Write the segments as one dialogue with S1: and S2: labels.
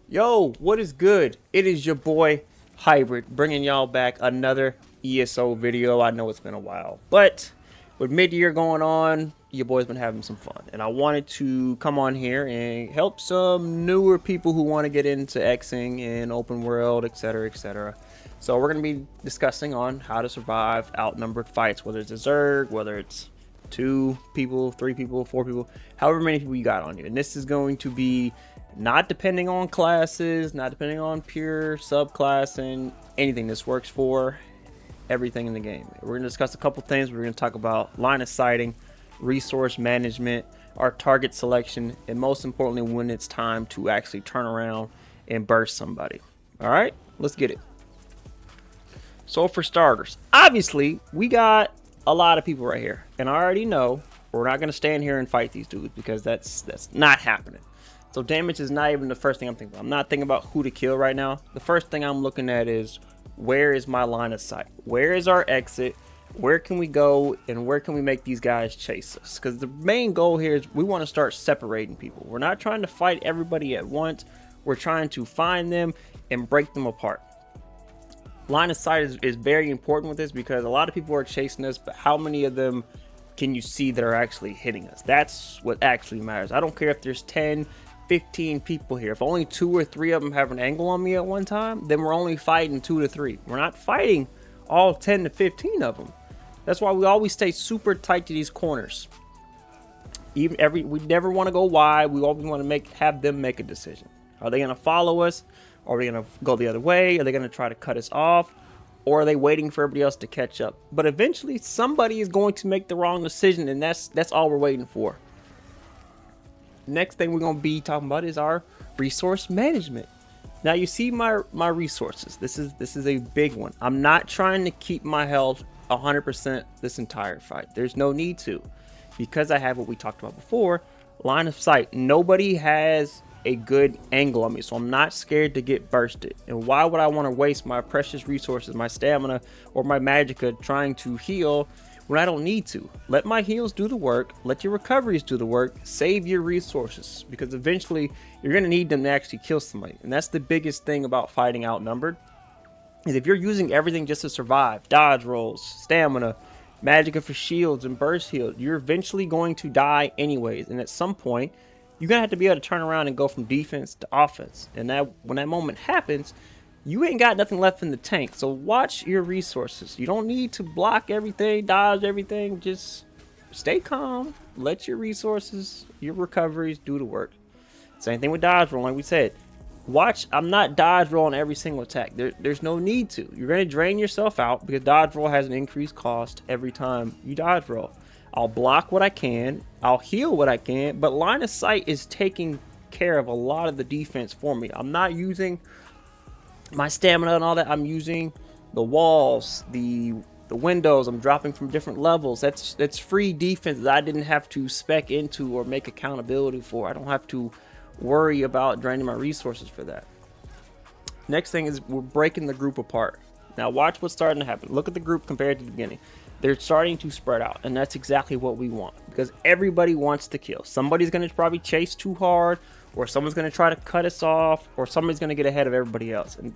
S1: Yo, what is good? It is your boy Hybrid bringing y'all back another ESO video. I know it's been a while, but with mid-year going on, your boy's been having some fun, and I wanted to come on here and help some newer people who want to get into Xing and open world, etc., etc. So we're gonna be discussing on how to survive outnumbered fights, whether it's a Zerg, whether it's 2 people, 3 people, 4 people, however many people you got on you. And this is going to be not depending on classes, not depending on pure subclassing, anything. This works for everything in the game. We're going to discuss a couple things. We're going to talk about line of sighting, resource management, our target selection, and most importantly, when it's time to actually turn around and burst somebody. All right, let's get it. So for starters, obviously, we got a lot of people right here, and I already know we're not going to stand here and fight these dudes because that's not happening. So damage is not even the first thing I'm thinking about. I'm not thinking about who to kill right now. The first thing I'm looking at is, where is my line of sight? Where is our exit? Where can we go, and where can we make these guys chase us? Because the main goal here is we want to start separating people. We're not trying to fight everybody at once. We're trying to find them and break them apart. Line of sight is very important with this because a lot of people are chasing us, but how many of them can you see that are actually hitting us? That's what actually matters. I don't care if there's 10, 15 people here. If only 2 or 3 of them have an angle on me at one time, then we're only fighting 2 to 3. We're not fighting all 10 to 15 of them. That's why we always stay super tight to these corners. We never want to go wide. We always want to have them make a decision. Are they going to follow us? Are they going to go the other way? Are they going to try to cut us off? Or are they waiting for everybody else to catch up? But eventually somebody is going to make the wrong decision, and that's all we're waiting for. Next thing we're going to be talking about is our resource management. Now you see my resources. This is a big one. I'm not trying to keep my health 100% this entire fight. There's no need to, because I have what we talked about before, line of sight. Nobody has a good angle on me, so I'm not scared to get bursted. And why would I want to waste my precious resources, my stamina or my magicka, trying to heal when I don't need to? Let my heals do the work. Let your recoveries do the work. Save your resources, because eventually you're going to need them to actually kill somebody. And that's the biggest thing about fighting outnumbered, is if you're using everything just to survive, dodge rolls, stamina, magicka for shields and burst heals, you're eventually going to die anyways. And at some point you're gonna have to be able to turn around and go from defense to offense. And that when that moment happens, you ain't got nothing left in the tank. So watch your resources. You don't need to block everything, dodge everything. Just stay calm. Let your resources, your recoveries do the work. Same thing with dodge roll, like we said. Watch, I'm not dodge rolling every single attack. There's no need to. You're going to drain yourself out because dodge roll has an increased cost every time you dodge roll. I'll block what I can. I'll heal what I can. But line of sight is taking care of a lot of the defense for me. I'm not using my stamina and all that. I'm using the walls, the windows. I'm dropping from different levels. That's free defense that I didn't have to spec into or make accountability for. I don't have to worry about draining my resources for that. Next thing is we're breaking the group apart. Now watch what's starting to happen. Look at the group compared to the beginning. They're starting to spread out, and that's exactly what we want, because everybody wants to kill. Somebody's going to probably chase too hard, or someone's going to try to cut us off, or somebody's going to get ahead of everybody else. And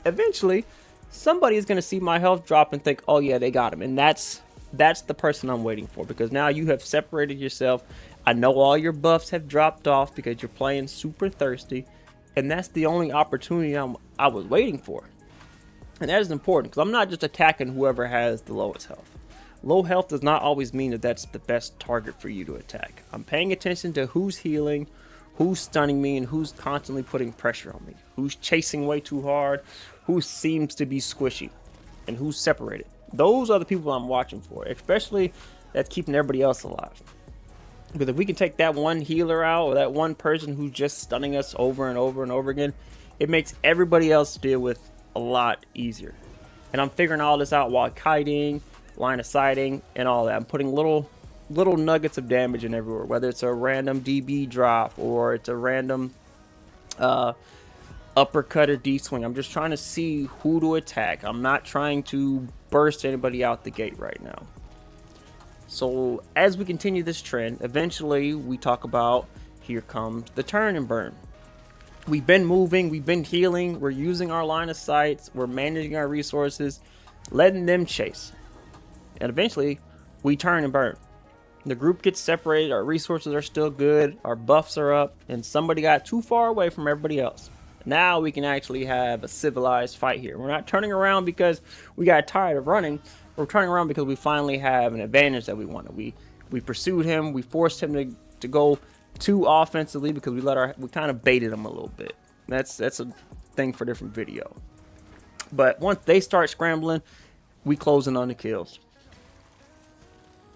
S1: eventually somebody is going to see my health drop and think, oh yeah, they got him. And that's the person I'm waiting for, because now you have separated yourself. I know all your buffs have dropped off because you're playing super thirsty, and that's the only opportunity I was waiting for. And that is important, because I'm not just attacking whoever has the lowest health. Low health does not always mean that that's the best target for you to attack. I'm paying attention to who's healing, who's stunning me, and who's constantly putting pressure on me, who's chasing way too hard, who seems to be squishy, and who's separated. Those are the people I'm watching for, especially that's keeping everybody else alive. Because if we can take that one healer out, or that one person who's just stunning us over and over and over again, it makes everybody else deal with a lot easier. And I'm figuring all this out while kiting, line of sighting, and all that. I'm putting little nuggets of damage in everywhere, whether it's a random DB drop or it's a random uppercut or D-swing. I'm just trying to see who to attack. I'm not trying to burst anybody out the gate right now. So as we continue this trend, eventually we talk about, here comes the turn and burn. We've been moving, we've been healing, we're using our line of sights, we're managing our resources, letting them chase. And eventually, we turn and burn. The group gets separated, our resources are still good, our buffs are up, and somebody got too far away from everybody else. Now we can actually have a civilized fight here. We're not turning around because we got tired of running. We're turning around because we finally have an advantage that we wanted. We pursued him, we forced him to go too offensively because we kind of baited him a little bit. That's a thing for a different video. But once they start scrambling, we close in on the kills.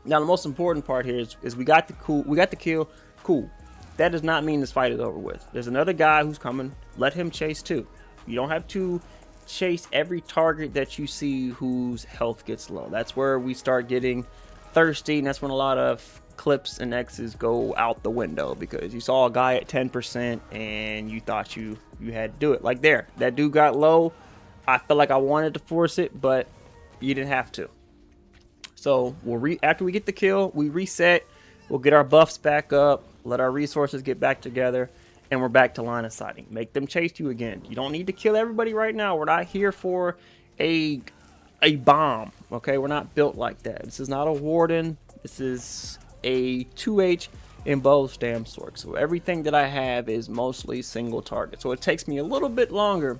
S1: Now the most important part here is we got the kill. Cool. That does not mean this fight is over with. There's another guy who's coming. Let him chase too. You don't have to chase every target that you see whose health gets low. That's where we start getting thirsty, and that's when a lot of clips and X's go out the window, because you saw a guy at 10% and you thought you had to do it. Like there, that dude got low. I felt like I wanted to force it, but you didn't have to. So after we get the kill, we reset, we'll get our buffs back up, let our resources get back together, and we're back to line of sighting. Make them chase you again. You don't need to kill everybody right now. We're not here for a bomb, okay? We're not built like that. This is not a Warden. This is a 2H in both damn Sorc. So everything that I have is mostly single target. So it takes me a little bit longer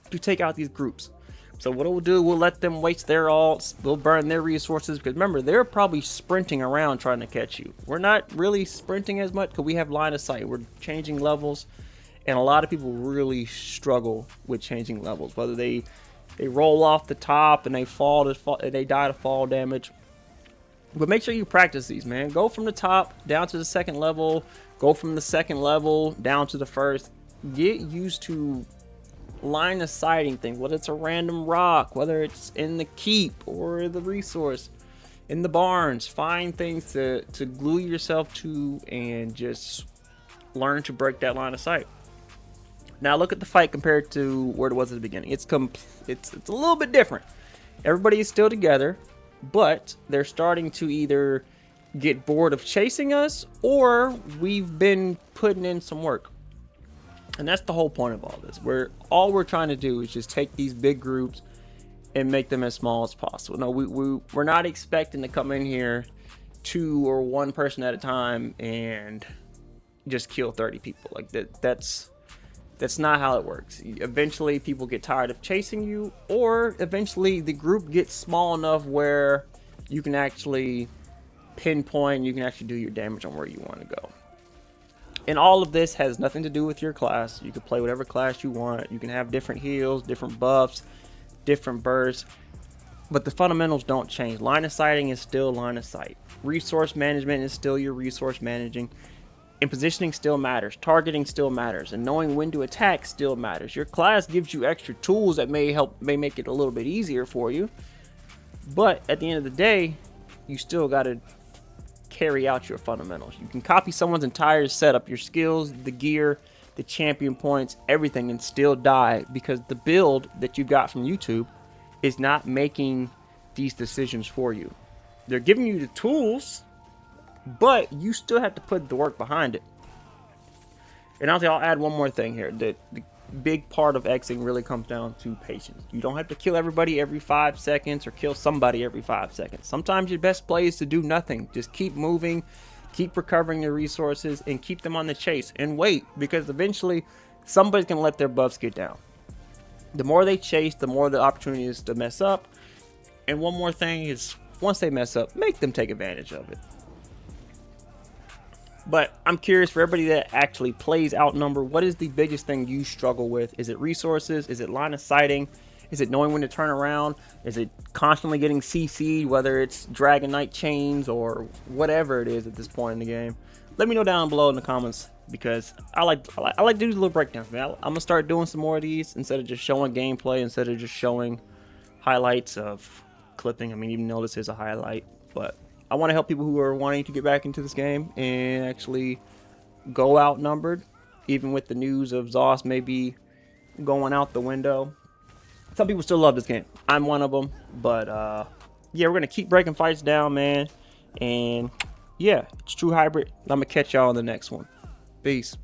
S1: to take out these groups. So what we'll do, we'll let them waste their alts, we'll burn their resources, because remember, they're probably sprinting around trying to catch you. We're not really sprinting as much because we have line of sight. We're changing levels, and a lot of people really struggle with changing levels, whether they roll off the top and they die to fall damage. But make sure you practice these, man. Go from the top down to the second level, go from the second level down to the first. Get used to line of sighting things, whether it's a random rock, whether it's in the keep or the resource in the barns. Find things to glue yourself to and just learn to break that line of sight. Now look at the fight compared to where it was at the beginning. It's a little bit different. Everybody is still together, but they're starting to either get bored of chasing us, or we've been putting in some work. And that's the whole point of all this. All we're trying to do is just take these big groups and make them as small as possible. No, we're not expecting to come in here 2 or 1 person at a time and just kill 30 people. Like that's not how it works. Eventually people get tired of chasing you, or eventually the group gets small enough where you can actually pinpoint, you can actually do your damage on where you want to go. And all of this has nothing to do with your class. You can play whatever class you want. You can have different heals, different buffs, different bursts, but the fundamentals don't change. Line of sighting is still line of sight. Resource management is still your resource managing. And positioning still matters. Targeting still matters. And knowing when to attack still matters. Your class gives you extra tools that may make it a little bit easier for you. But at the end of the day, you still got to carry out your fundamentals. You can copy someone's entire setup, your skills, the gear, the champion points, everything, and still die because the build that you got from YouTube is not making these decisions for you. They're giving you the tools, but you still have to put the work behind it. And I'll add one more thing here. The big part of Xing really comes down to patience. You don't have to kill everybody every 5 seconds or kill somebody every 5 seconds. Sometimes your best play is to do nothing. Just keep moving, keep recovering your resources, and keep them on the chase. And wait, because eventually somebody's going to let their buffs get down. The more they chase, the more the opportunity is to mess up. And one more thing is, once they mess up, make them take advantage of it. But I'm curious, for everybody that actually plays Outnumbered, what is the biggest thing you struggle with? Is it resources? Is it line of sighting? Is it knowing when to turn around? Is it constantly getting CC'd, whether it's Dragon Knight chains or whatever it is at this point in the game? Let me know down below in the comments, because I like to do these little breakdowns, man. I'm gonna start doing some more of these instead of just showing gameplay, instead of just showing highlights of clipping. I mean, even though this is a highlight, but I want to help people who are wanting to get back into this game and actually go outnumbered, even with the news of ZOS maybe going out the window. Some people still love this game. I'm one of them. But yeah, we're going to keep breaking fights down, man. And yeah, it's True Hybrid. I'm going to catch y'all on the next one. Peace.